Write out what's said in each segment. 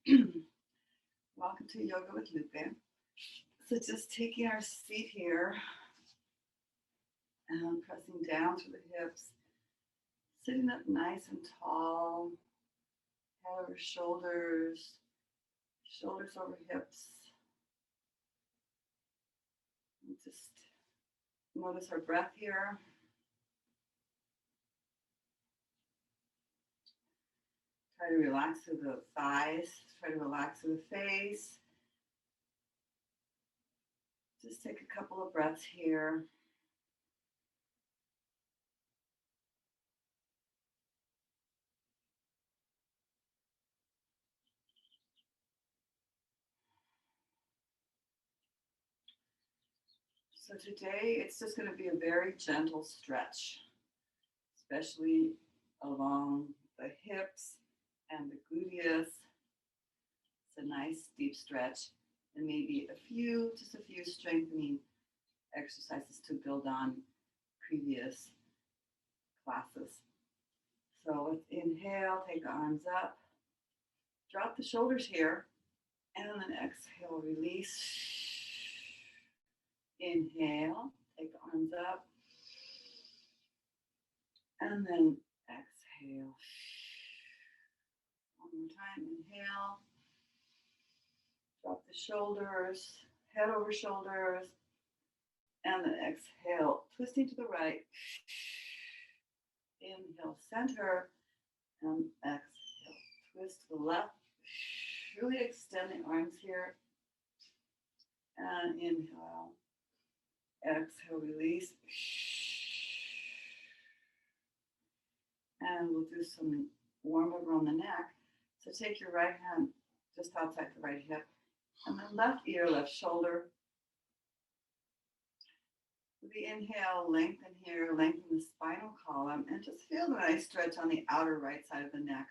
Welcome to Yoga with Lupe. So just taking our seat here and pressing down through the hips, sitting up nice and tall, head over shoulders, shoulders over hips. And just notice our breath here. Try to relax through the thighs, try to relax through the face. Just take a couple of breaths here. So today it's just going to be a very gentle stretch, especially along the hips and the gluteus. It's a nice deep stretch, and maybe just a few strengthening exercises to build on previous classes. So let's inhale, take the arms up, drop the shoulders here, and then exhale, release. Inhale, take the arms up, and then exhale. One more time, inhale, drop the shoulders, head over shoulders, and then exhale, twisting to the right. Inhale, center, and exhale, twist to the left. Really extend the arms here. And inhale, exhale, release. And we'll do some warm up around the neck. So take your right hand just outside the right hip, and then left ear, left shoulder. With the inhale, lengthen here, lengthen the spinal column, and just feel the nice stretch on the outer right side of the neck.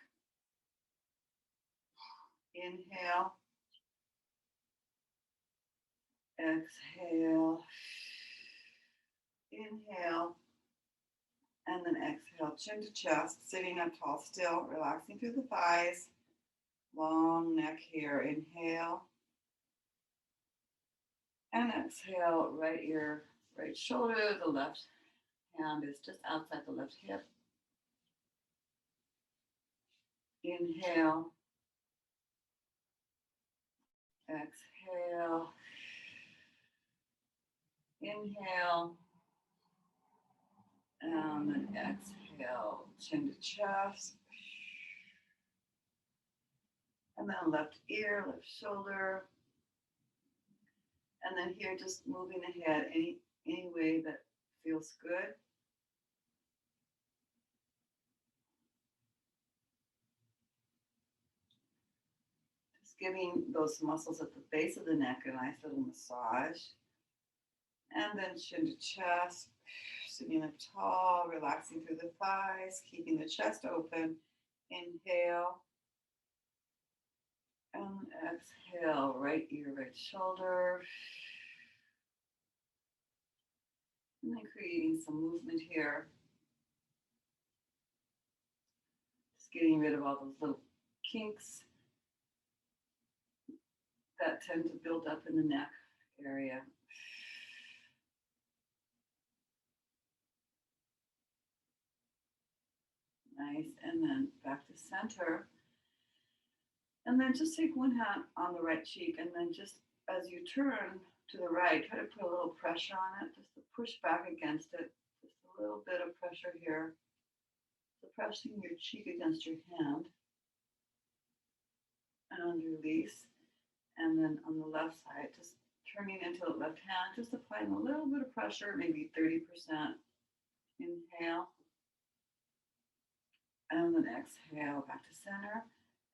Inhale, exhale, inhale, and then exhale, chin to chest, sitting up tall still, relaxing through the thighs, long neck here. Inhale, and exhale, right ear, right shoulder, the left hand is just outside the left hip. Inhale, exhale, inhale, and then exhale, chin to chest. And then left ear, left shoulder. And then here, just moving ahead any way that feels good. Just giving those muscles at the base of the neck a nice little massage. And then chin to chest, sitting up tall, relaxing through the thighs, keeping the chest open. Inhale. And exhale, right ear, right shoulder. And then creating some movement here. Just getting rid of all those little kinks that tend to build up in the neck area. Nice, and then back to center. And then just take one hand on the right cheek, and then just as you turn to the right, try to put a little pressure on it, just to push back against it. Just a little bit of pressure here. So pressing your cheek against your hand. And release. And then on the left side, just turning into the left hand, just applying a little bit of pressure, maybe 30%. Inhale. And then exhale, back to center.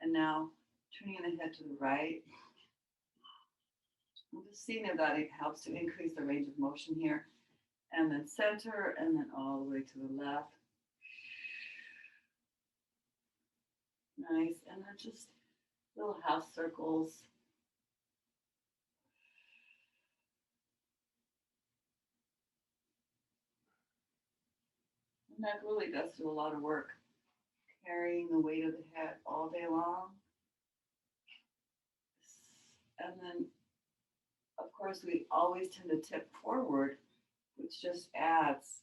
And now turning the head to the right. I'm just seeing if that helps to increase the range of motion here. And then center, and then all the way to the left. Nice. And then just little half circles. And that really does do a lot of work, carrying the weight of the head all day long. And then, of course, we always tend to tip forward, which just adds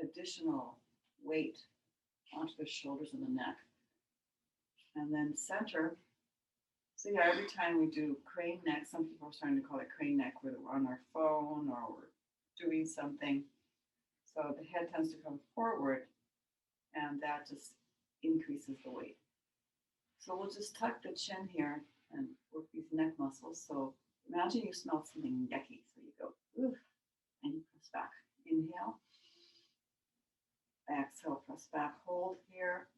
additional weight onto the shoulders and the neck. And then center. So yeah, every time we do crane neck, some people are starting to call it crane neck, whether we're on our phone or we're doing something. So the head tends to come forward, and that just increases the weight. So we'll just tuck the chin here and work these neck muscles. So imagine you smell something yucky. So you go, ooh, and you press back. Inhale. Exhale, press back, hold here.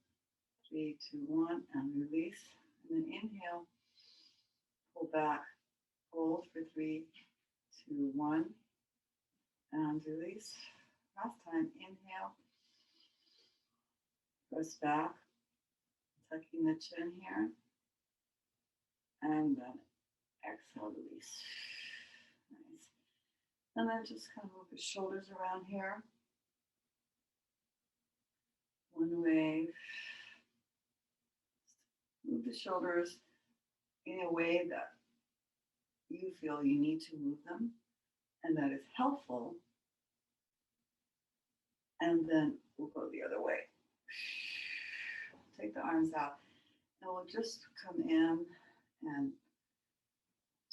3, 2, 1, and release. And then inhale, pull back, hold for 3, 2, 1, and release. Last time, inhale, press back, tucking the chin here, and then exhale, release. Nice. And then just kind of move the shoulders around here. One way. Move the shoulders in a way that you feel you need to move them and that is helpful. And then we'll go the other way. Take the arms out. And we'll just come in and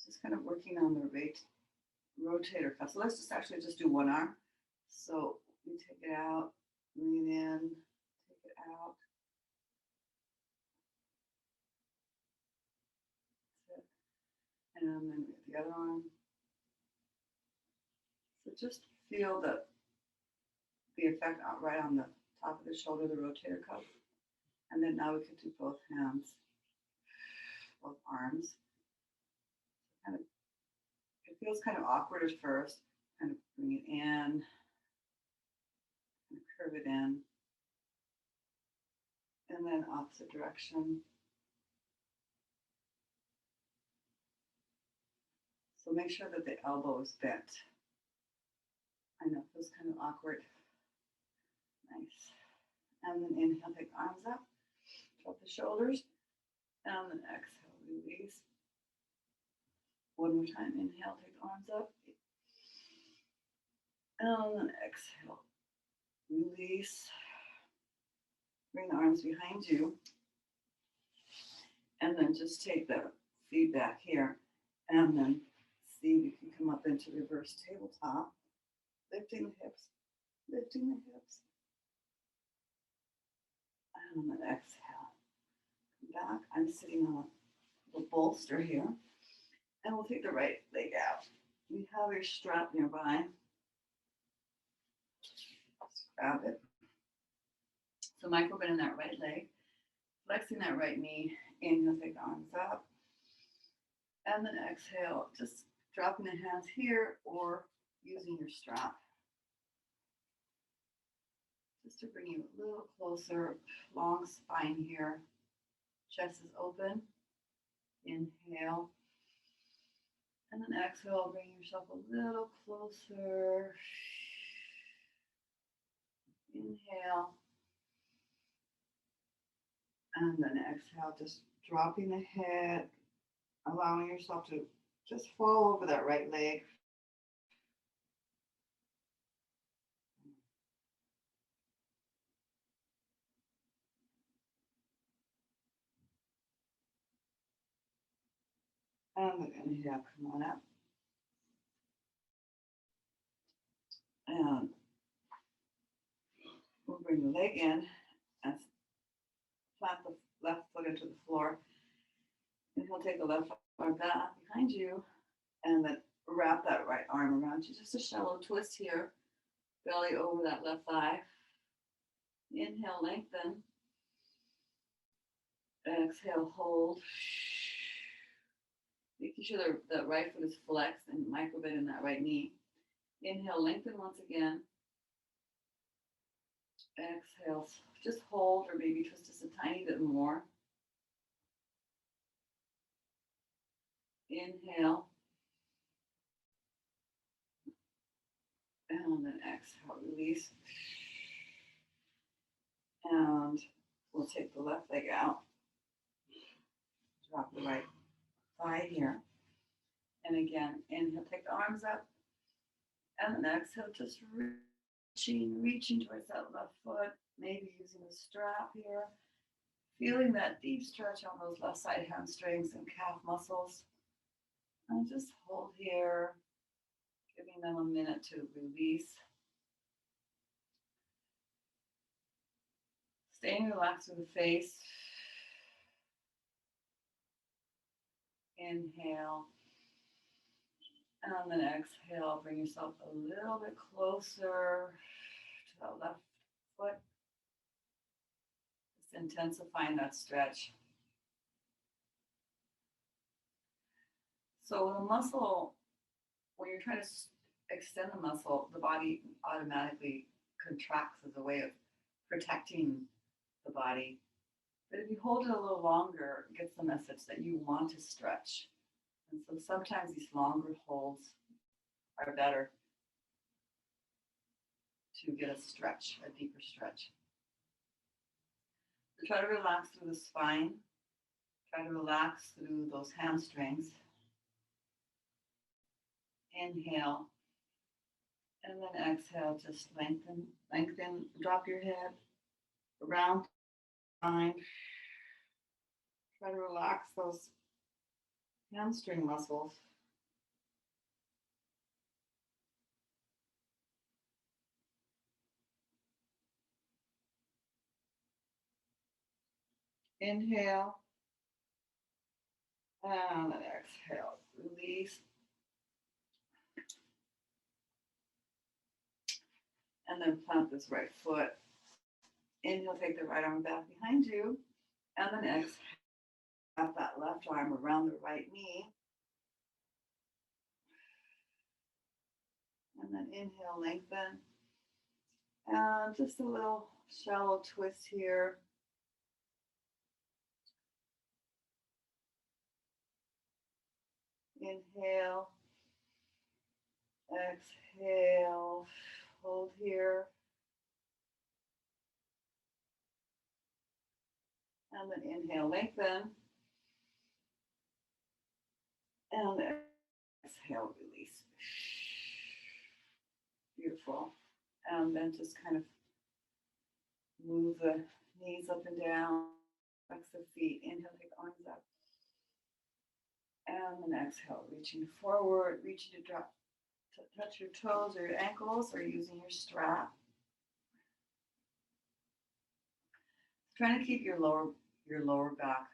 just kind of working on the rotator cuff. So let's just actually just do one arm. So we take it out, bring it in, take it out. And then the other arm. So just feel the effect out right on the top of the shoulder, the rotator cuff. And then now we could do both hands, both arms. Kind of, it feels kind of awkward at first. Kind of bring it in, and curve it in, and then opposite direction. So make sure that the elbow is bent. I know it feels kind of awkward. Nice. And then inhale, take the arms up, drop the shoulders, and then exhale, release. One more time, inhale, take the arms up, and then exhale, release. Bring the arms behind you, and then just take the feedback here, and then see if you can come up into reverse tabletop, lifting the hips, lifting the hips. And then exhale. Come back. I'm sitting on a bolster here. And we'll take the right leg out. You have your strap nearby. Just grab it. So micro bend in that right leg. Flexing that right knee. Inhale, take the arms up. And then exhale, just dropping the hands here or using your strap. Just to bring you a little closer, long spine here. Chest is open. Inhale. And then exhale, bring yourself a little closer. Inhale. And then exhale, just dropping the head, allowing yourself to just fall over that right leg. And then inhale, come on up. And we'll bring the leg in and plant the left foot into the floor. And he'll take the left arm back behind you and then wrap that right arm around you. Just a shallow twist here. Belly over that left thigh. Inhale, lengthen. Exhale, hold. Making sure that right foot is flexed and micro bend in that right knee. Inhale, lengthen once again. Exhale, just hold or maybe twist just a tiny bit more. Inhale. And then exhale, release. And we'll take the left leg out. Drop the right thigh here. And again, inhale, take the arms up. And then exhale, just reaching towards that left foot, maybe using a strap here. Feeling that deep stretch on those left side hamstrings and calf muscles. And just hold here, giving them a minute to release. Staying relaxed with the face. Inhale. And then exhale, bring yourself a little bit closer to that left foot. Just intensifying that stretch. So the muscle, when you're trying to extend the muscle, the body automatically contracts as a way of protecting the body. But if you hold it a little longer, it gets the message that you want to stretch. And so sometimes these longer holds are better to get a stretch, a deeper stretch. So try to relax through the spine. Try to relax through those hamstrings. Inhale. And then exhale, just lengthen, drop your head around the spine. Try to relax those hamstring muscles. Inhale. And then exhale. Release. And then plant this right foot. Inhale, take the right arm back behind you. And then exhale, wrap that left arm around the right knee. And then inhale, lengthen. And just a little shallow twist here. Inhale. Exhale. Hold here. And then inhale, lengthen. And exhale, release. Beautiful. And then just kind of move the knees up and down. Flex the feet. Inhale, take the arms up. And then exhale, reaching forward, reaching to drop, to touch your toes or your ankles, or using your strap. Trying to keep your lower back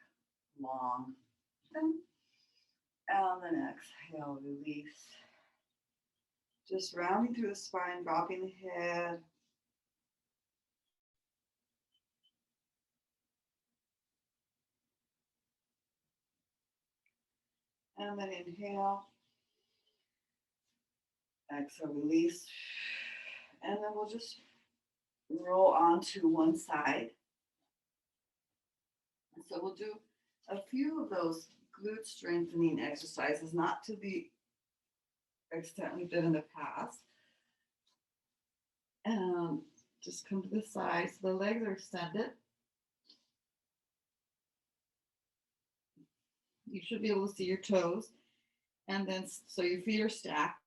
long. And then exhale, release. Just rounding through the spine, dropping the head. And then inhale. Exhale, release. And then we'll just roll onto one side. And so we'll do a few of those glute strengthening exercises, not to the extent we've done in the past. And just come to the side so the legs are extended. You should be able to see your toes. And then, so your feet are stacked.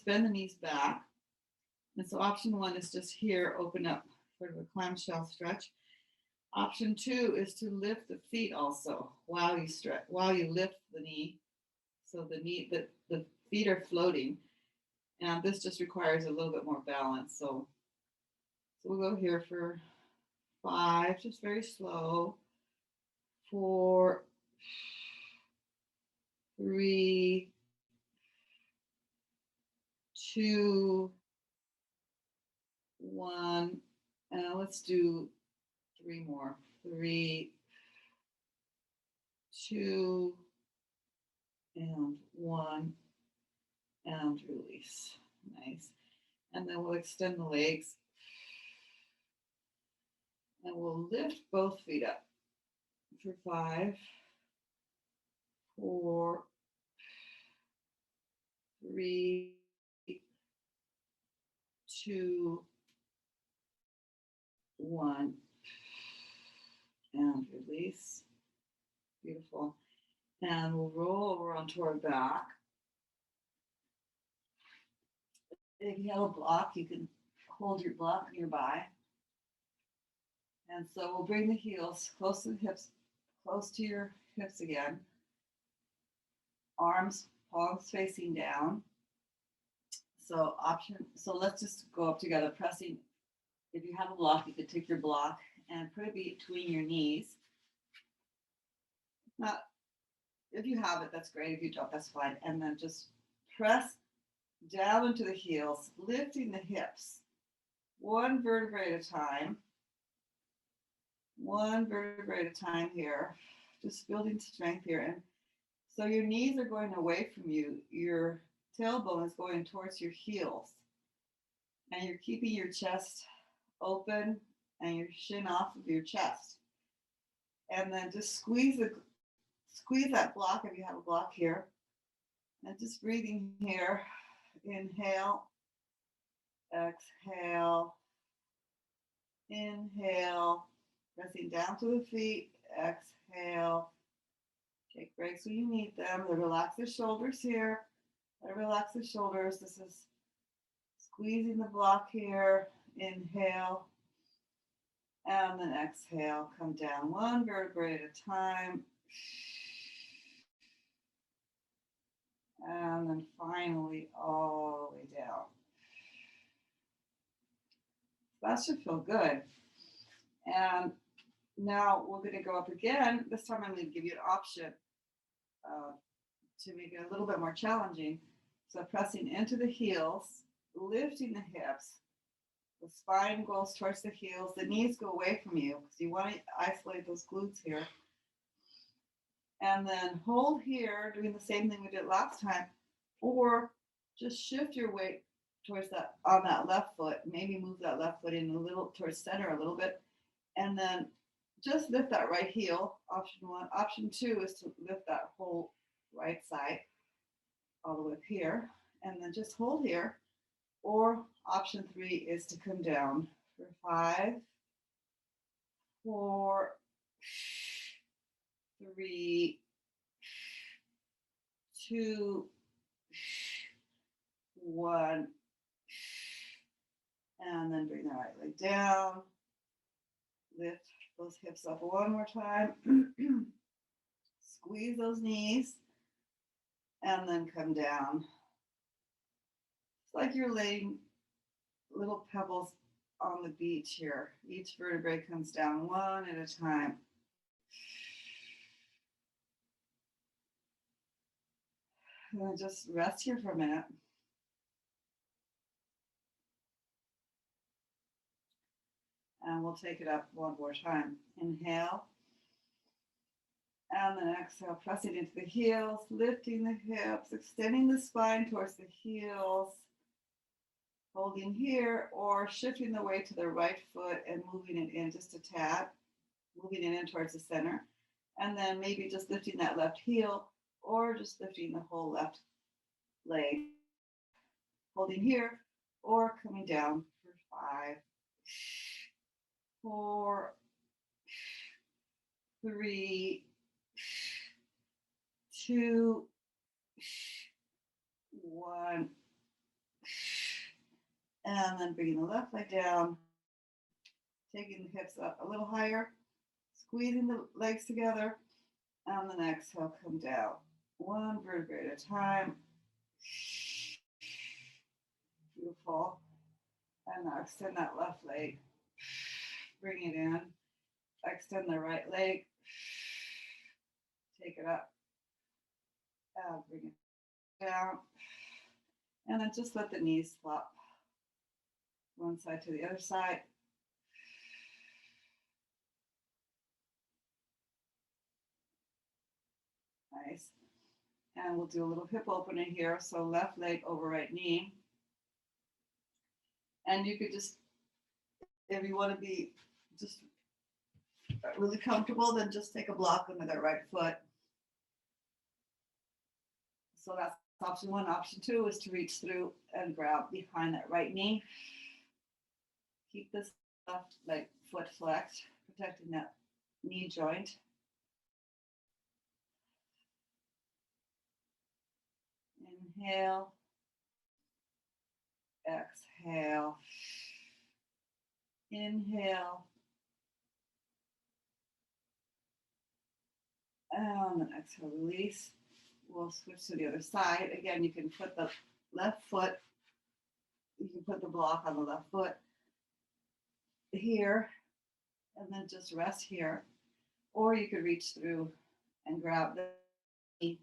Bend the knees back. And so option one is just here, open up sort of a clamshell stretch. Option two is to lift the feet also while you stretch, while you lift the knee. So the feet are floating. And this just requires a little bit more balance. So we'll go here for 5, just very slow. 4, 3, 2, 1. And let's do 3 more. 3, 2, and 1. And release. Nice. And then we'll extend the legs. And we'll lift both feet up for 5, 4, 3, 2, 1. And release. Beautiful. And we'll roll over onto our back. If you have a block, you can hold your block nearby. And so we'll bring the heels close to the hips, close to your hips again. Arms, palms facing down. So let's just go up together, pressing. If you have a block, you could take your block and put it between your knees. Not, if you have it, that's great. If you don't, that's fine. And then just press down into the heels, lifting the hips, one vertebrae at a time. One vertebrae at a time here, just building strength here. And so your knees are going away from you. Your tailbone is going towards your heels. And you're keeping your chest open and your shin off of your chest. And then just squeeze that block if you have a block here. And just breathing here. Inhale, exhale, inhale, pressing down to the feet, exhale. Take breaks when you need them. Relax the shoulders here. Relax the shoulders. This is squeezing the block here. Inhale. And then exhale. Come down one vertebrae at a time. And then finally all the way down. That should feel good. And now we're going to go up again. This time I'm going to give you an option to make it a little bit more challenging. So pressing into the heels, lifting the hips. The spine goes towards the heels. The knees go away from you because you want to isolate those glutes here. And then hold here, doing the same thing we did last time. Or just shift your weight towards that on that left foot. Maybe move that left foot in a little towards center a little bit. And then just lift that right heel, option one. Option two is to lift that whole right side all the way up here. And then just hold here. Or option three is to come down for 5, 4, 3, 2, 1. And then bring the right leg down. Lift those hips up one more time. Squeeze those knees. And then come down. It's like you're laying little pebbles on the beach here. Each vertebrae comes down one at a time. And then just rest here for a minute. And we'll take it up one more time. Inhale. And then exhale, pressing into the heels, lifting the hips, extending the spine towards the heels, holding here, or shifting the weight to the right foot and moving it in just a tad, moving it in towards the center. And then maybe just lifting that left heel, or just lifting the whole left leg, holding here, or coming down for 5, 4, 3, 2, 1. And then bringing the left leg down, taking the hips up a little higher, squeezing the legs together, and then exhale, come down. One vertebrae at a time. Beautiful. And now extend that left leg. Bring it in. Extend the right leg. Take it up. And bring it down. And then just let the knees flop one side to the other side. Nice. And we'll do a little hip opener here. So left leg over right knee. And you could just, if you want to be just really comfortable, then just take a block under that right foot. So that's option one. Option two is to reach through and grab behind that right knee. Keep this left leg foot flexed, protecting that knee joint. Inhale, exhale, inhale, and then exhale, release. We'll switch to the other side. Again, you can put the left foot, you can put the block on the left foot here, and then just rest here. Or you could reach through and grab the knee,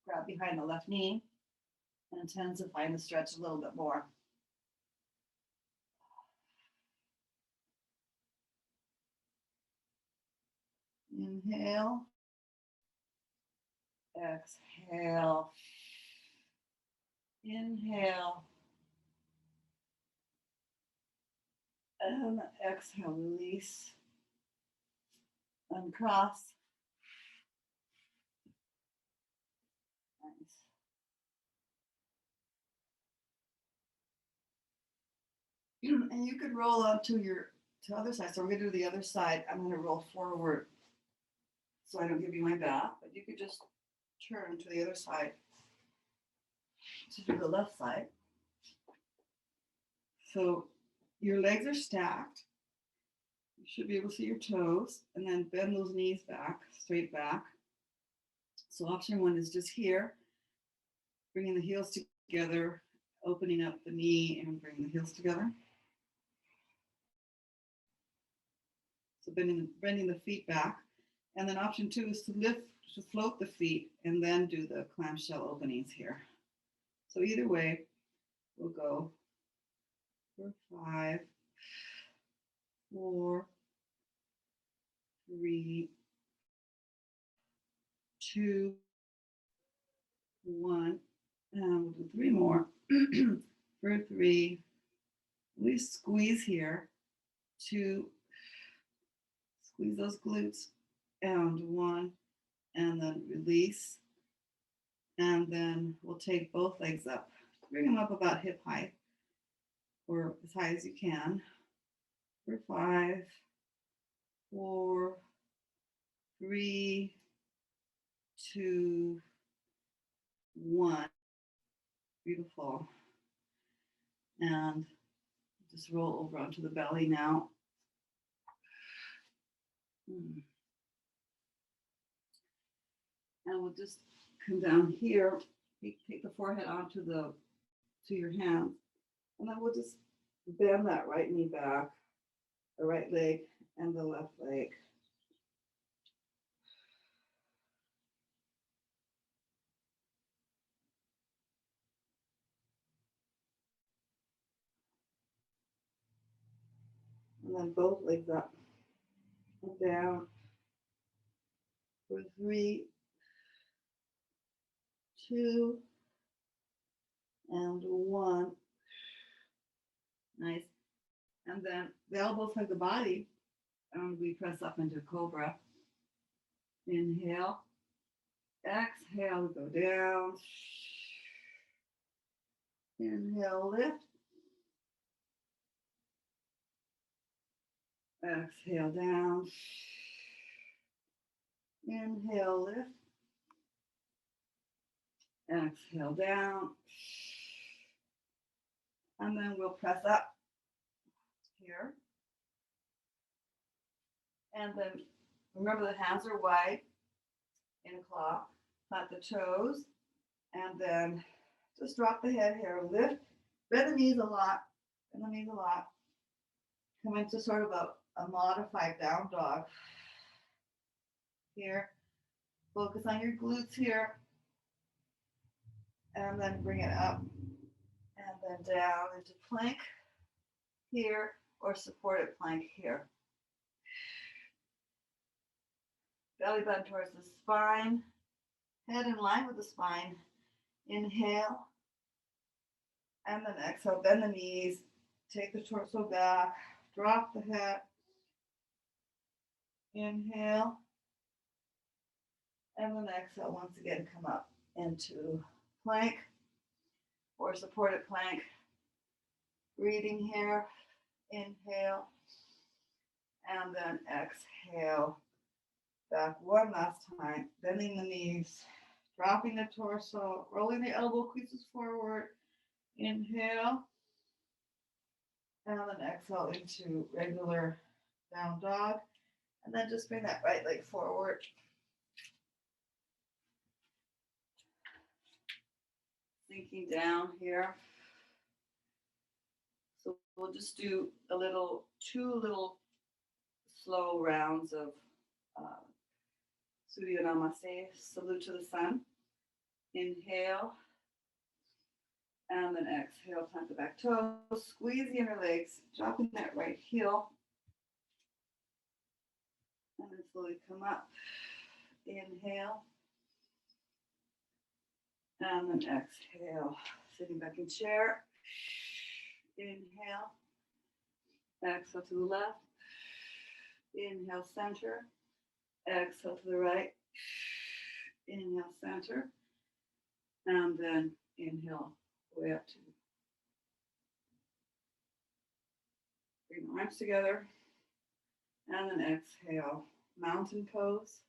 grab behind the left knee, and intensify the stretch a little bit more. Inhale, exhale, inhale, and exhale, release, uncross. Nice. And you could roll up to the other side. So we're going to do the other side. I'm going to roll forward so I don't give you my back, but you could just turn to the other side to do the left side. So your legs are stacked. You should be able to see your toes, and then bend those knees back, straight back. So option one is just here, bringing the heels together, opening up the knee and bringing the heels together. So bending the feet back. And then option two is to float the feet and then do the clamshell openings here. So either way, we'll go for 5, 4, 3, 2, 1, and we'll do 3 more. For 3, we squeeze here, 2, squeeze those glutes, and 1, and then release. And then we'll take both legs up, bring them up about hip height, or as high as you can. For 5, 4, 3, 2, 1. Beautiful. And just roll over onto the belly now. And we'll just come down here, take the forehead onto your hand, and then we'll just bend that right knee back, the right leg and the left leg. And then both legs up and down for 3, 2, and 1. Nice. And then the elbows hug the body, and we press up into cobra. Inhale, exhale, go down. Inhale, lift. Exhale, down. Inhale, lift. Exhale, down. And then we'll press up here. And then remember the hands are wide in a claw. Plant the toes. And then just drop the head here. Lift. Bend the knees a lot. Bend the knees a lot. Come into sort of a modified down dog. Here. Focus on your glutes here. And then bring it up. And then down into plank here, or supported plank here. Belly button towards the spine. Head in line with the spine. Inhale. And then exhale. Bend the knees. Take the torso back. Drop the head. Inhale. And then exhale. Once again, come up into plank or supported plank. Breathing here. Inhale. And then exhale. Back one last time. Bending the knees. Dropping the torso, rolling the elbow creases forward. Inhale, and then exhale into regular down dog. And then just bring that right leg forward. Sinking down here. So we'll just do two little slow rounds of Surya Namaste, salute to the sun. Inhale, and then exhale, plant the back toes, squeeze the inner legs, dropping that right heel, and then slowly come up. Inhale, and then exhale, sitting back in chair. Inhale, exhale to the left. Inhale, center. Exhale to the right. Inhale, center. And then inhale, way up to bring the arms together. And then exhale, mountain pose.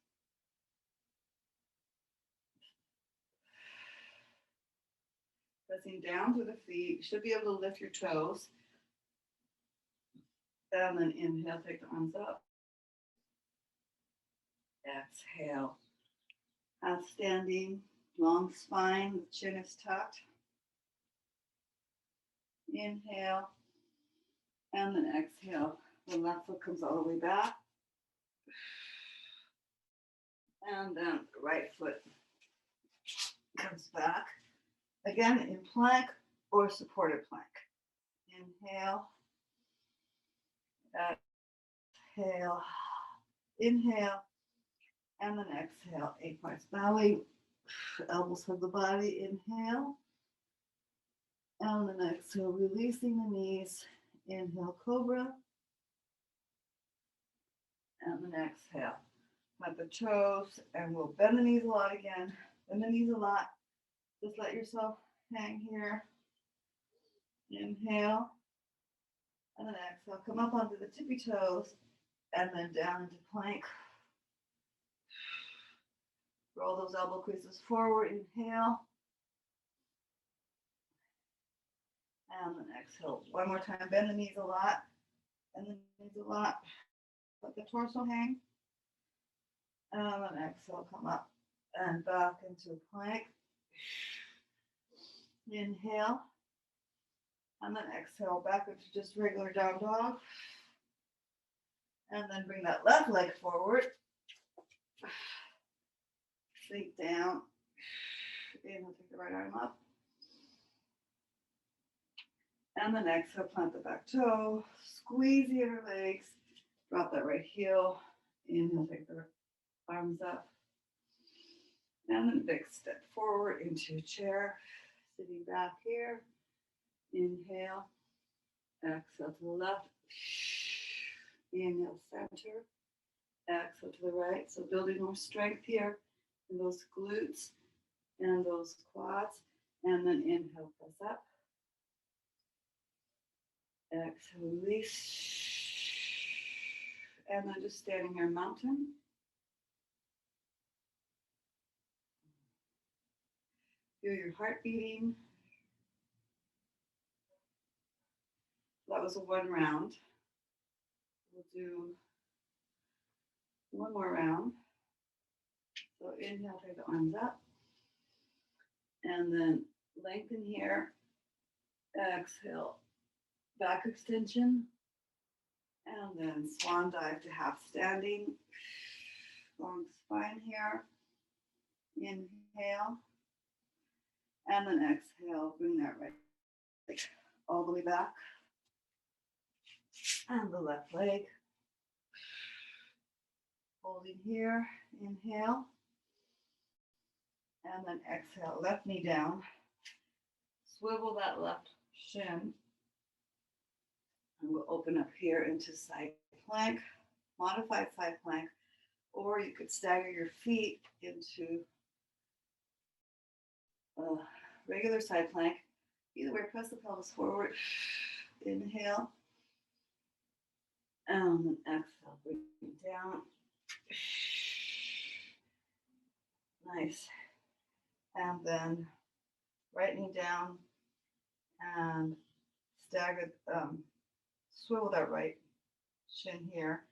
Pressing down through the feet. You should be able to lift your toes. And then inhale, take the arms up. Exhale. Half standing, long spine, the chin is tucked. Inhale. And then exhale. The left foot comes all the way back. And then the right foot comes back. Again, in plank or supported plank. Inhale. Exhale. Inhale. And then exhale. 8 parts belly. Elbows hug the body. Inhale. And then exhale, releasing the knees. Inhale, cobra. And then exhale. Plant the toes. And we'll bend the knees a lot again. Bend the knees a lot. Just let yourself hang here. Inhale. And then exhale. Come up onto the tippy toes. And then down into plank. Roll those elbow creases forward. Inhale. And then exhale. One more time. Bend the knees a lot. Bend the knees a lot. Let the torso hang. And then exhale. Come up and back into plank. Inhale. And then exhale. Back into just regular down dog. And then bring that left leg forward. Sink down. Inhale, take the right arm up. And then exhale, plant the back toe. Squeeze the inner legs. Drop that right heel. Inhale, take the arms up. And then big step forward into a chair. Sitting back here. Inhale. Exhale to the left. Inhale, center. Exhale to the right. So building more strength here in those glutes and those quads. And then inhale, press up. Exhale, release. And then just standing here, mountain. Feel your heart beating. That was one round. We'll do one more round. So inhale, take the arms up. And then lengthen here. Exhale, back extension. And then swan dive to half standing. Long spine here. Inhale. And then exhale, bring that right leg all the way back. And the left leg. Holding here, inhale. And then exhale, left knee down. Swivel that left shin. And we'll open up here into side plank, modified side plank, or you could stagger your feet into regular side plank. Either way, press the pelvis forward. Inhale. And then exhale, bring it down. Nice. And then right knee down and stagger, swivel that right shin here.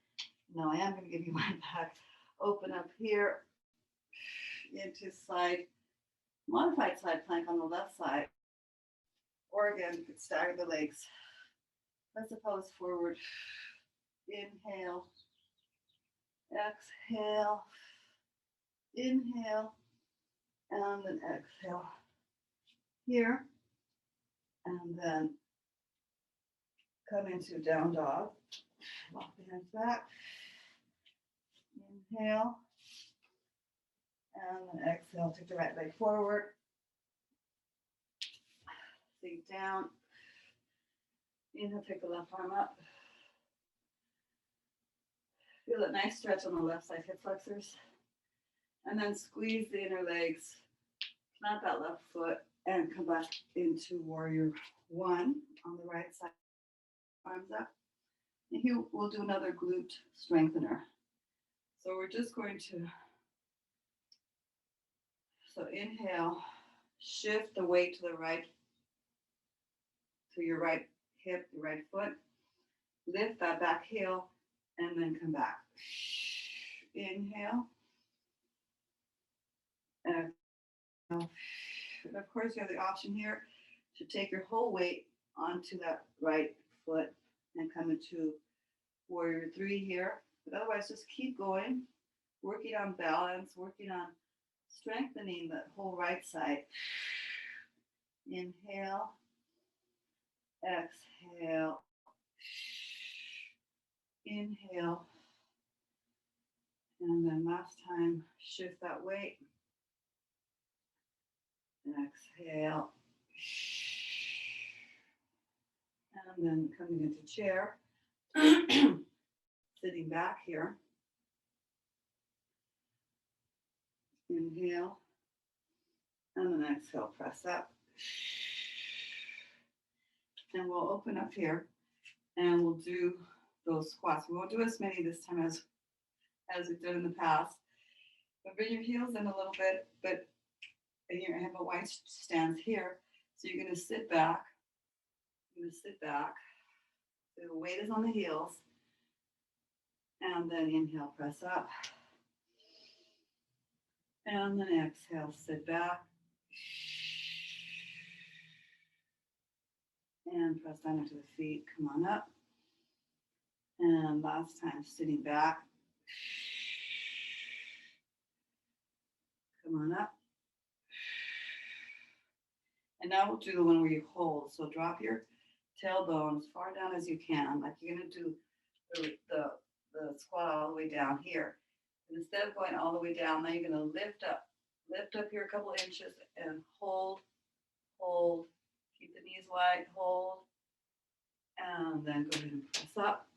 Now I am going to give you my back. Open up here into side, modified side plank on the left side. Or again, you could stagger the legs. Press the pelvis forward. Inhale. Exhale. Inhale. And then exhale. Here. And then come into down dog. Walk the hands back. Inhale. And then exhale. Take the right leg forward. Sink down. Inhale, take the left arm up. Feel a nice stretch on the left side hip flexors. And then squeeze the inner legs. Plant that left foot and come back into warrior one on the right side. Arms up. And here we'll do another glute strengthener. So we're just going to, so inhale, shift the weight to the right, to your right hip, your right foot. Lift that back heel and then come back. Inhale. Exhale. And of course, you have the option here to take your whole weight onto that right foot and come into warrior three here. But otherwise, just keep going, working on balance, working on strengthening the whole right side. Inhale. Exhale. Inhale. And then last time, shift that weight. Exhale. And then coming into chair. Sitting back here. Inhale. And then exhale, press up. And we'll open up here and we'll do those squats. We won't do as many this time as we've done in the past. But bring your heels in a little bit, but and you have a wide stance here. So you're going to sit back. You're going to sit back. So the weight is on the heels. And then inhale, press up. And then exhale, sit back. And press down into the feet. Come on up. And last time, sitting back. Come on up. And now we'll do the one where you hold. So drop your tailbone as far down as you can, like you're going to do the squat all the way down here. And instead of going all the way down, now you're going to lift up here a couple inches and hold, keep the knees wide, hold, and then go ahead and press up.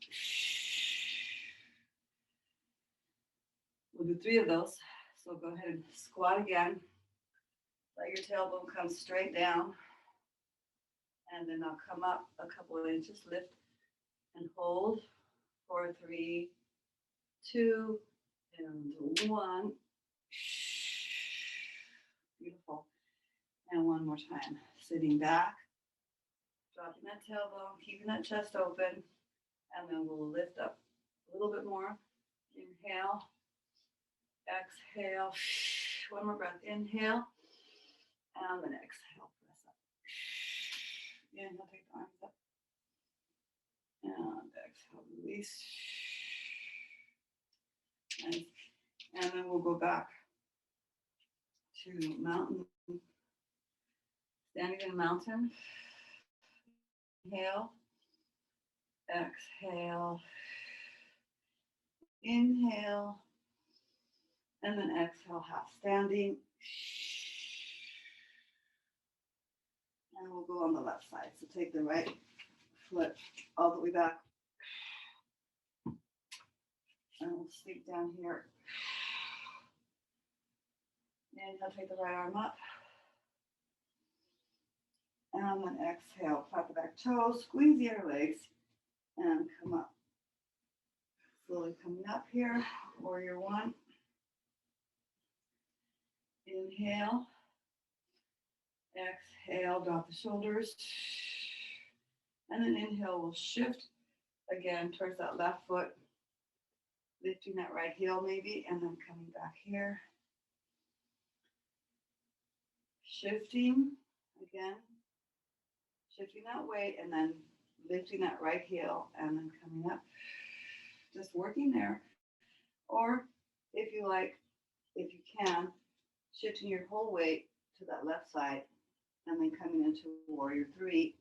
We'll do 3 of those. So go ahead and squat again. Let your tailbone come straight down. And then I'll come up a couple of inches, lift and hold. 4, 3, 2, and 1. Beautiful. And one more time. Sitting back, dropping that tailbone, keeping that chest open. And then we'll lift up a little bit more. Inhale. Exhale. One more breath. Inhale. And then exhale. Press up. Inhale, take the arms up. And exhale, release. Nice. And then we'll go back to mountain. Standing in mountain. Inhale. Exhale. Inhale. And then exhale, half standing. And we'll go on the left side. So take the right foot all the way back. And we'll sink down here. Inhale, take the right arm up. And then exhale, plant the back toes, squeeze the inner legs, and come up. Slowly coming up here, warrior one. Inhale. Exhale, drop the shoulders. And then inhale, we'll shift again towards that left foot, lifting that right heel maybe, and then coming back here. Shifting again, shifting that way, and then lifting that right heel, and then coming up. Just working there. Or if you like, if you can, shifting your whole weight to that left side, and then coming into warrior three.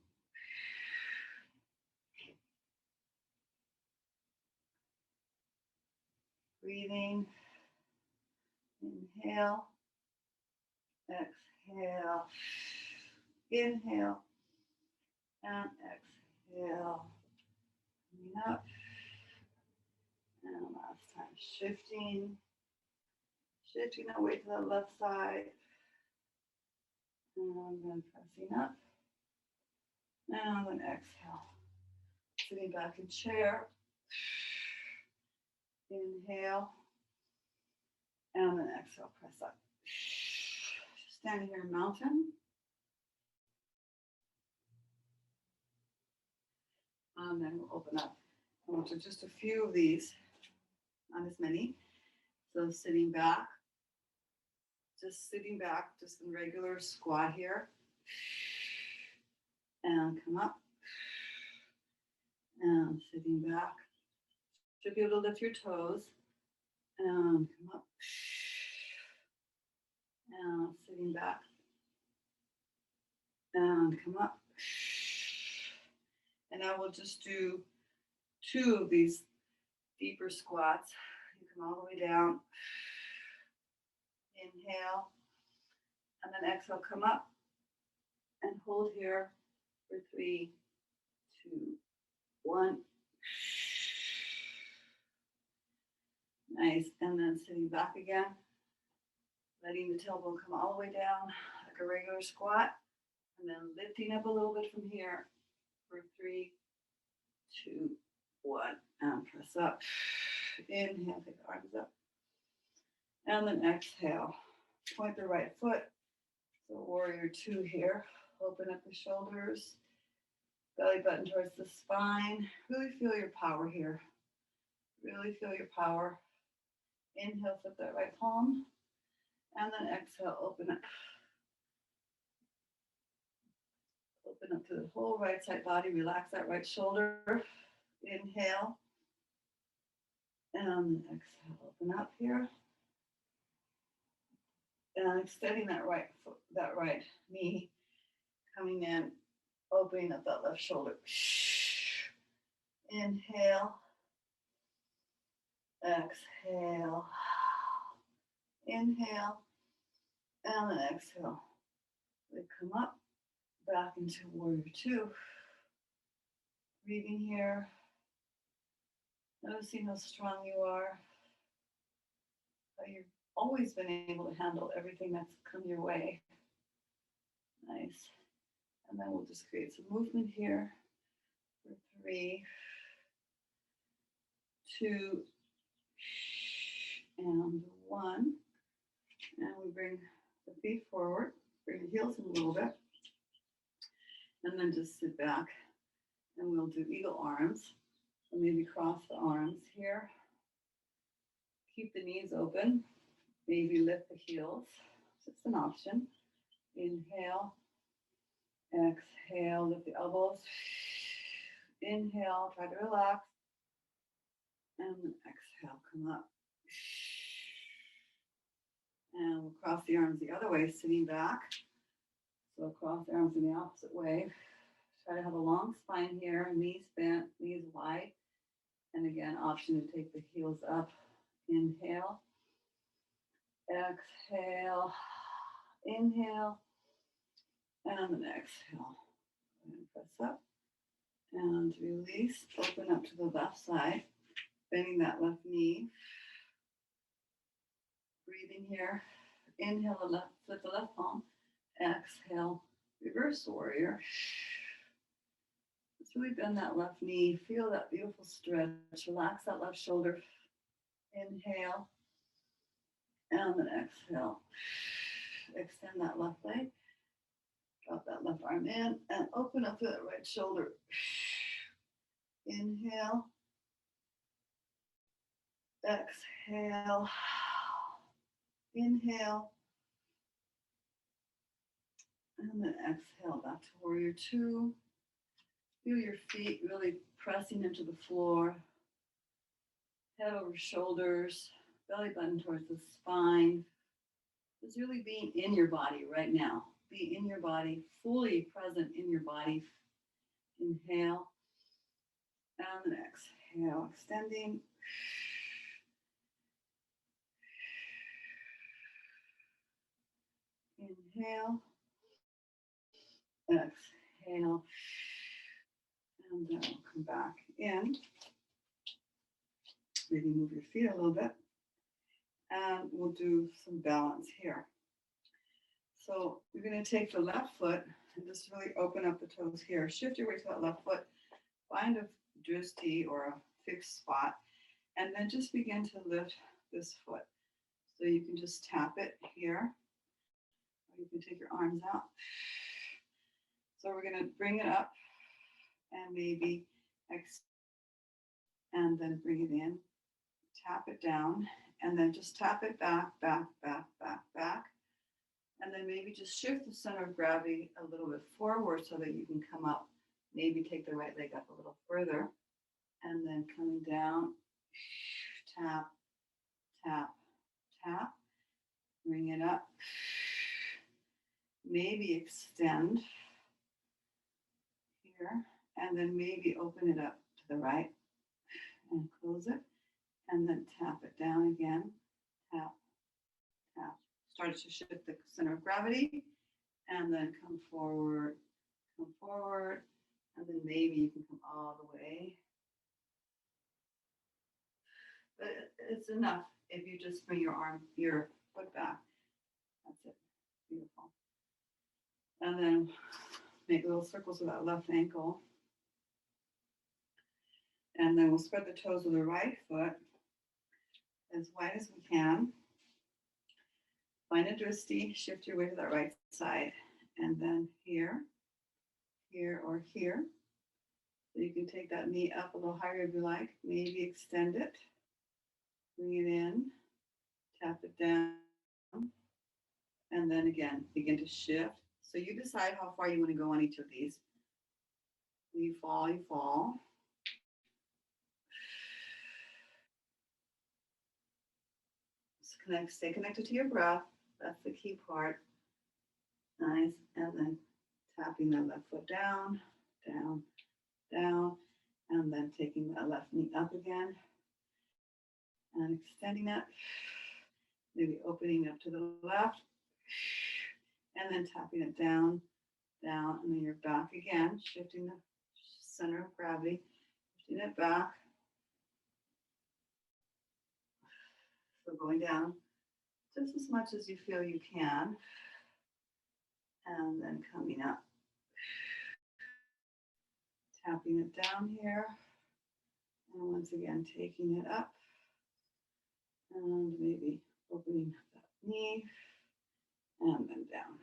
Breathing. Inhale. Exhale. Inhale. And exhale. Coming up. And last time. Shifting. Shifting that weight to the left side. And then pressing up. And then exhale. Sitting back in chair. Inhale. And then exhale, press up. Standing here in mountain. And then we'll open up. And we'll do just a few of these, not as many. So sitting back, just in regular squat here. And come up. And sitting back. Should be able to lift your toes. And come up. And sitting back. And come up. And now we'll just do 2 of these deeper squats. You come all the way down. Inhale. And then exhale, come up. And hold here for 3, 2, 1. Nice. And then sitting back again. Letting the tailbone come all the way down like a regular squat. And then lifting up a little bit from here for 3, 2, 1. And press up. Inhale, take the arms up. And then exhale. Point the right foot. So warrior 2 here. Open up the shoulders. Belly button towards the spine. Really feel your power here. Really feel your power. Inhale, flip that right palm. And then exhale, open up. Open up to the whole right side body. Relax that right shoulder. Inhale. And exhale, open up here. And extending that right foot, that right knee. Coming in, opening up that left shoulder. Inhale. Exhale. Inhale. And then exhale. We come up, back into warrior 2. Breathing here. Noticing how strong you are. How you've always been able to handle everything that's come your way. Nice. And then we'll just create some movement here for 3, 2, and 1. And we bring the feet forward, bring the heels in a little bit, and then just sit back. And we'll do eagle arms. So maybe cross the arms here. Keep the knees open. Maybe lift the heels. So it's an option. Inhale. Exhale, lift the elbows. Inhale, try to relax. And then exhale, come up. And we'll cross the arms the other way, sitting back. So cross the arms in the opposite way. Try to have a long spine here, knees bent, knees wide. And again, option to take the heels up. Inhale. Exhale. Inhale. And then exhale. And press up. And release. Open up to the left side. Bending that left knee. Breathing here. Inhale, the left, flip the left palm. Exhale. Reverse warrior. Let's really bend that left knee. Feel that beautiful stretch. Relax that left shoulder. Inhale. And then exhale. Extend that left leg. Drop that left arm in and open up to that right shoulder. Inhale. Exhale. Inhale. And then exhale back to warrior two. Feel your feet really pressing into the floor. Head over shoulders, belly button towards the spine. It's really being in your body right now. Be in your body, fully present in your body. Inhale. And then exhale, extending. Inhale. Exhale. And then we'll come back in. Maybe move your feet a little bit. And we'll do some balance here. So you're going to take the left foot and just really open up the toes here. Shift your weight to that left foot. Find a drishti or a fixed spot. And then just begin to lift this foot. So you can just tap it here. Or you can take your arms out. So we're going to bring it up and maybe and then bring it in. Tap it down. And then just tap it back, back, back, back, back. And then maybe just shift the center of gravity a little bit forward so that you can come up. Maybe take the right leg up a little further. And then coming down, tap, tap, tap. Bring it up. Maybe extend here. And then maybe open it up to the right and close it. And then tap it down again. Tap, tap. Start to shift the center of gravity. And then come forward, and then maybe you can come all the way. But it's enough if you just bring your foot back. That's it. Beautiful. And then make little circles with that left ankle. And then we'll spread the toes of the right foot as wide as we can. Find a drishti, shift your weight to that right side. And then here, here, or here. So you can take that knee up a little higher if you like. Maybe extend it. Bring it in. Tap it down. And then again, begin to shift. So you decide how far you want to go on each of these. You fall, you fall. Stay connected to your breath. That's the key part. Nice. And then tapping that left foot down, down, down. And then taking that left knee up again. And extending it. Maybe opening up to the left. And then tapping it down, down. And then you're back again. Shifting the center of gravity. Shifting it back. So going down just as much as you feel you can. And then coming up. Tapping it down here. And once again, taking it up. And maybe opening that knee. And then down.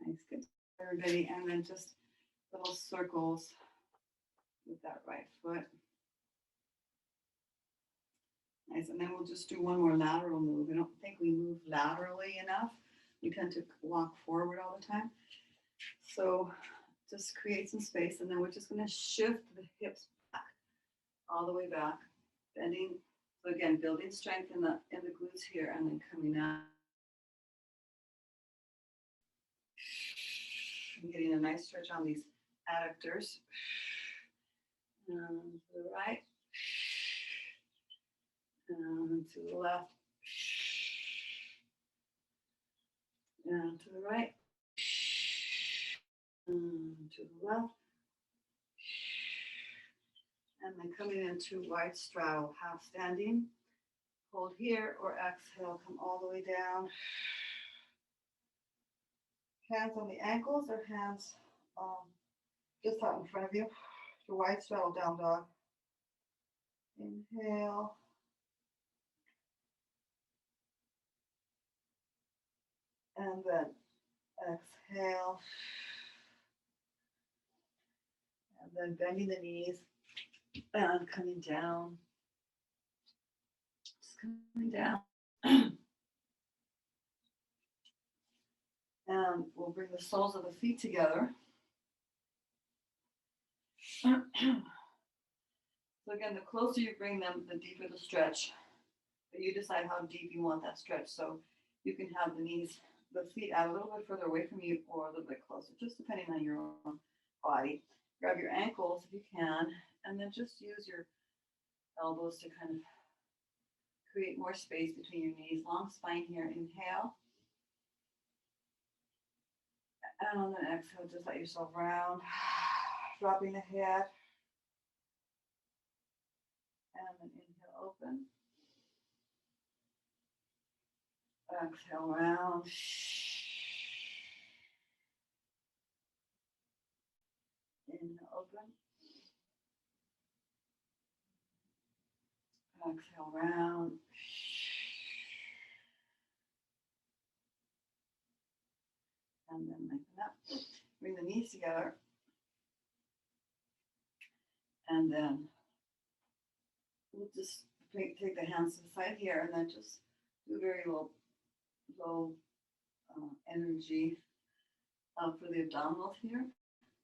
Nice, good, everybody. And then just little circles with that right foot. Nice, and then we'll just do one more lateral move. I don't think we move laterally enough. We tend to walk forward all the time. So just create some space, and then we're just going to shift the hips back, all the way back, bending. So again, building strength in the glutes here, and then coming out. I'm getting a nice stretch on these adductors. And to the right. And to the left. And to the right. And to the left. And then coming into wide straddle, half standing. Hold here or exhale, come all the way down. Hands on the ankles or hands just out in front of you. To wide straddle, down dog. Inhale. And then Exhale. And then bending the knees and coming down. Just coming down. And we'll bring the soles of the feet together. So again, the closer you bring them, the deeper the stretch. But you decide how deep you want that stretch. So you can have the knees, the feet out a little bit further away from you or a little bit closer, just depending on your own body. Grab your ankles if you can, and then just use your elbows to kind of create more space between your knees. Long spine here. Inhale. And on the exhale, just let yourself round, dropping the head. And then inhale, open. Exhale, round. Inhale, open. Exhale, round. And then lengthen up. Bring the knees together. And then we'll just take the hands to the side here and then just do very low energy for the abdominals here.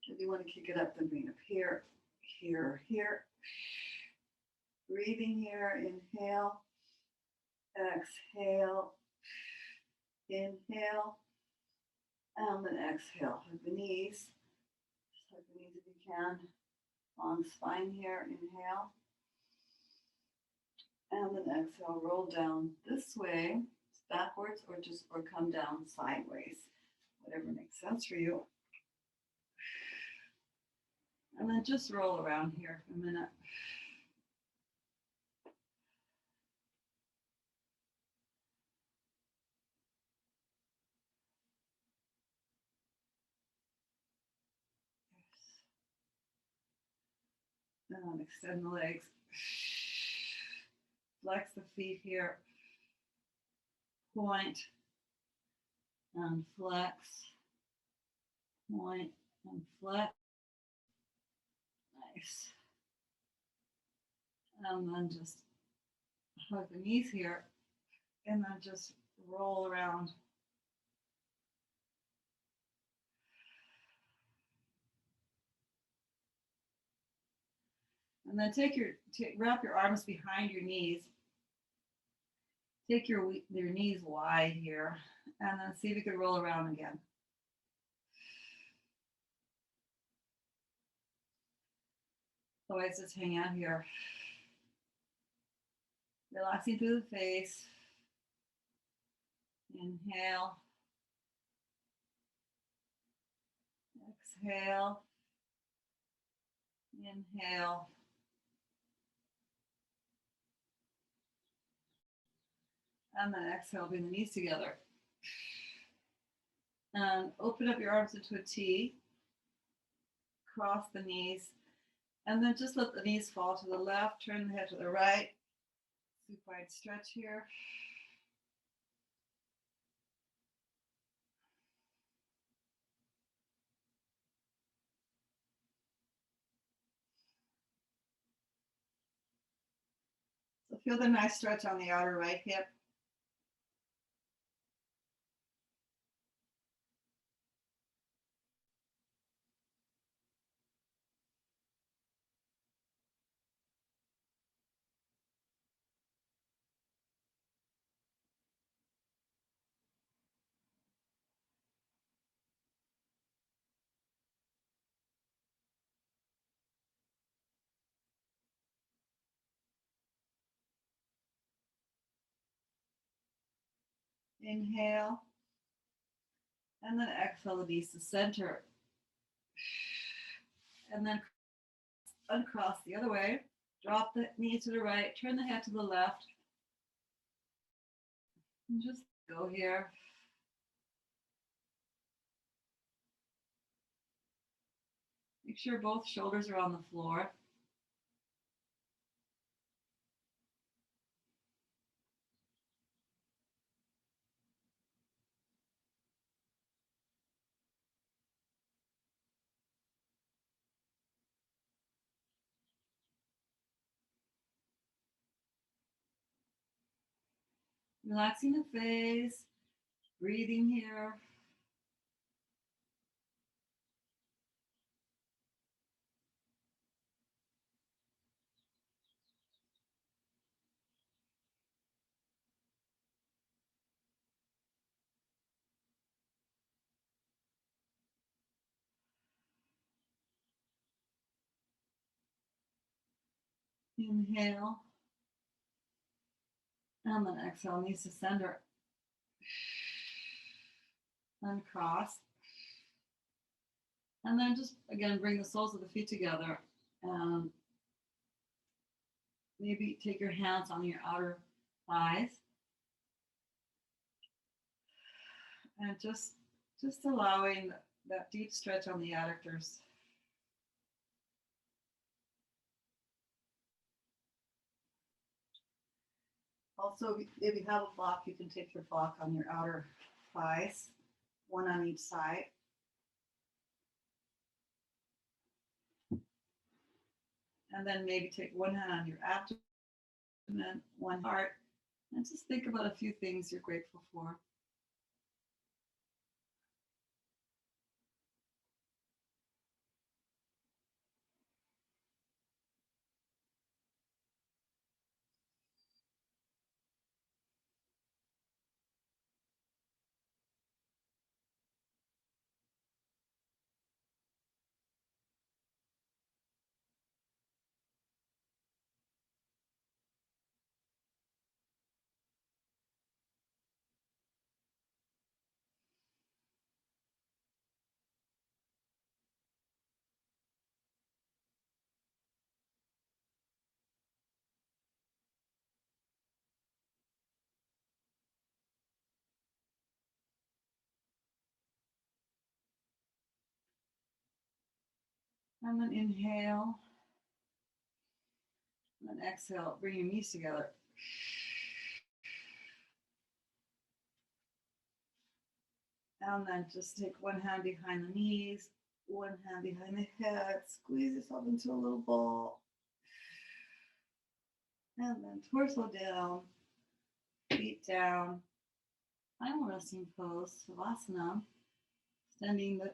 If you want to kick it up, then bring it up here, here, here. Breathing here, inhale, exhale, inhale, and then exhale. Hug the knees. Just hug the knees if you can. Long spine here, inhale. And then exhale, roll down this way, backwards, or come down sideways. Whatever makes sense for you. And then just roll around here for a minute. And extend the legs. Flex the feet here. Point and flex. Point and flex. Nice. And then just hug the knees here. And then just roll around. And then wrap your arms behind your knees. Take your knees wide here, and then see if you can roll around again. Otherwise, just hang out here. Relaxing through the face. Inhale. Exhale. Inhale. And then exhale, bring the knees together. And open up your arms into a T. Cross the knees. And then just let the knees fall to the left. Turn the head to the right. Supine stretch here. So feel the nice stretch on the outer right hip. Inhale. And then exhale the knees to center. And then uncross the other way. Drop the knee to the right. Turn the head to the left. And just go here. Make sure both shoulders are on the floor. Relaxing the face, breathing here. Inhale. And then exhale, knees to center. Uncross. And then just, again, bring the soles of the feet together. And maybe take your hands on your outer thighs. And just allowing that deep stretch on the adductors. Also, if you have a block, you can take your block on your outer thighs, one on each side. And then maybe take one hand on your abdomen, one heart, and just think about a few things you're grateful for. And then inhale. And then exhale, bring your knees together. And then just take one hand behind the knees, one hand behind the head, squeeze yourself into a little ball. And then torso down, feet down. Final resting pose, Savasana. Extending the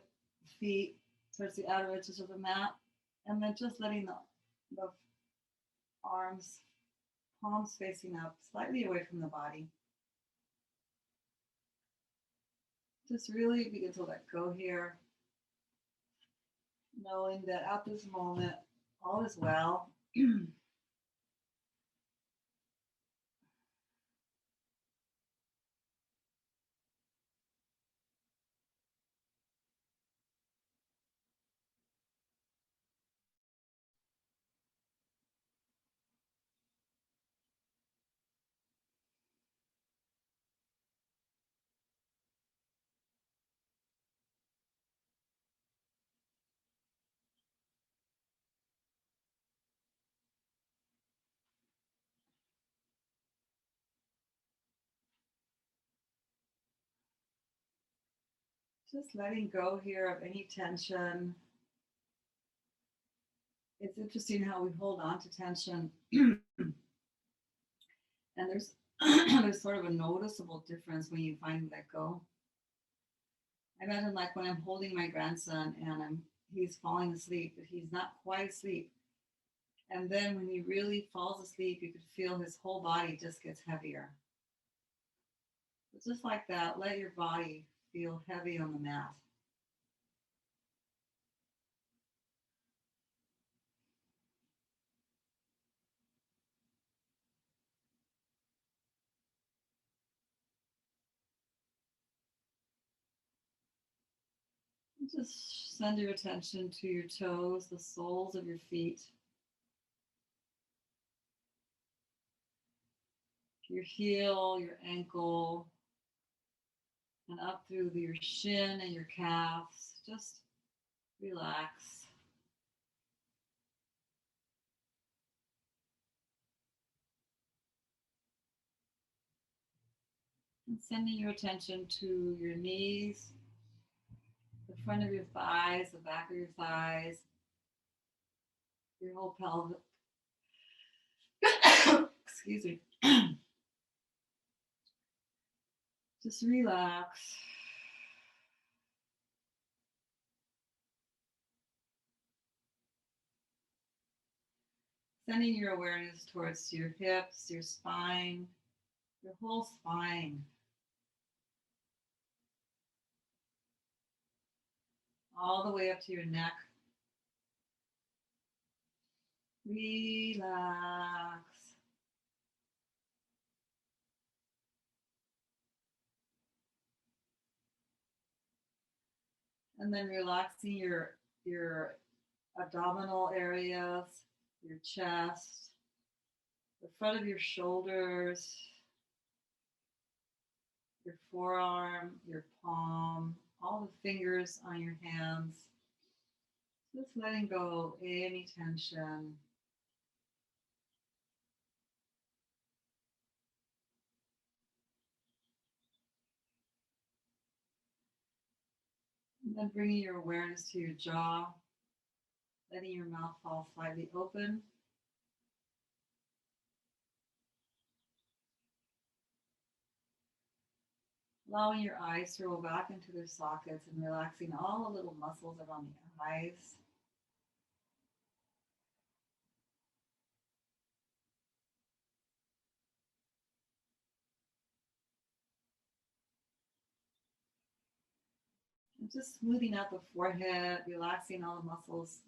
feet towards the outer edges of the mat. And then just letting the arms, palms facing up, slightly away from the body. Just really begin to let go here, knowing that at this moment, all is well. Just letting go here of any tension. It's interesting how we hold on to tension. And there's there's sort of a noticeable difference when you finally let go. I imagine like when I'm holding my grandson and he's falling asleep, but he's not quite asleep. And then when he really falls asleep, you could feel his whole body just gets heavier. But just like that, let your body feel heavy on the mat. Just send your attention to your toes, the soles of your feet, your heel, your ankle, and up through your shin and your calves. Just relax. And sending your attention to your knees, the front of your thighs, the back of your thighs, your whole pelvic. Excuse me. Just relax. Sending your awareness towards your hips, your spine, your whole spine. All the way up to your neck. Relax. And then relaxing your abdominal areas, your chest, the front of your shoulders, your forearm, your palm, all the fingers on your hands. Just letting go of any tension. And then bringing your awareness to your jaw, letting your mouth fall slightly open. Allowing your eyes to roll back into their sockets and relaxing all the little muscles around the eyes. And just smoothing out the forehead, relaxing all the muscles,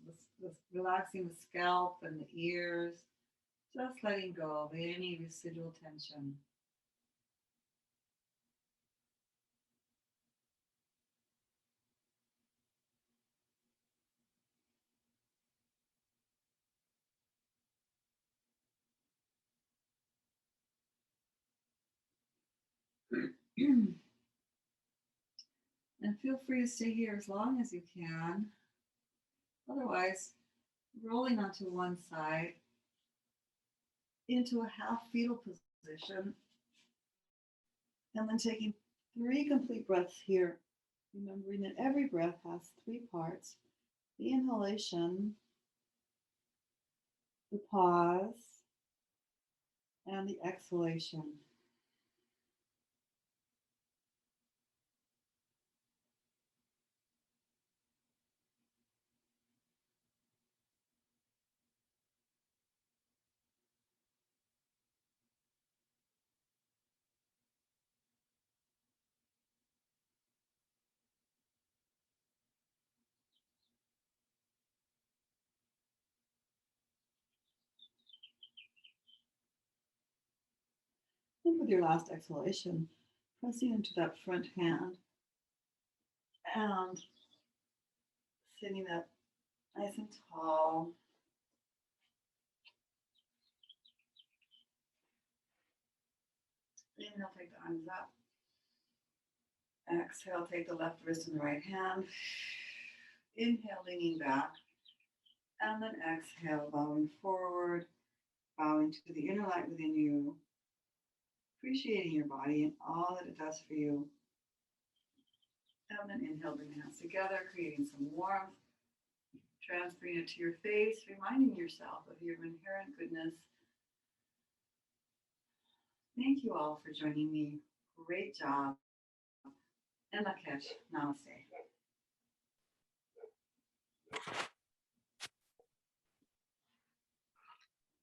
relaxing the scalp and the ears. Just letting go of any residual tension. And feel free to stay here as long as you can. Otherwise, rolling onto one side into a half fetal position, and then taking 3 complete breaths here, remembering that every breath has 3 parts: the inhalation, the pause, and the exhalation. And with your last exhalation, pressing into that front hand and sitting up nice and tall. Inhale, take the arms up. Exhale, take the left wrist and the right hand. Inhale, leaning back. And then exhale, bowing forward, bowing to the inner light within you, appreciating your body and all that it does for you. And then inhale, bring the hands together, creating some warmth, transferring it to your face, reminding yourself of your inherent goodness. Thank you all for joining me. Great job. And Lakesh, namaste.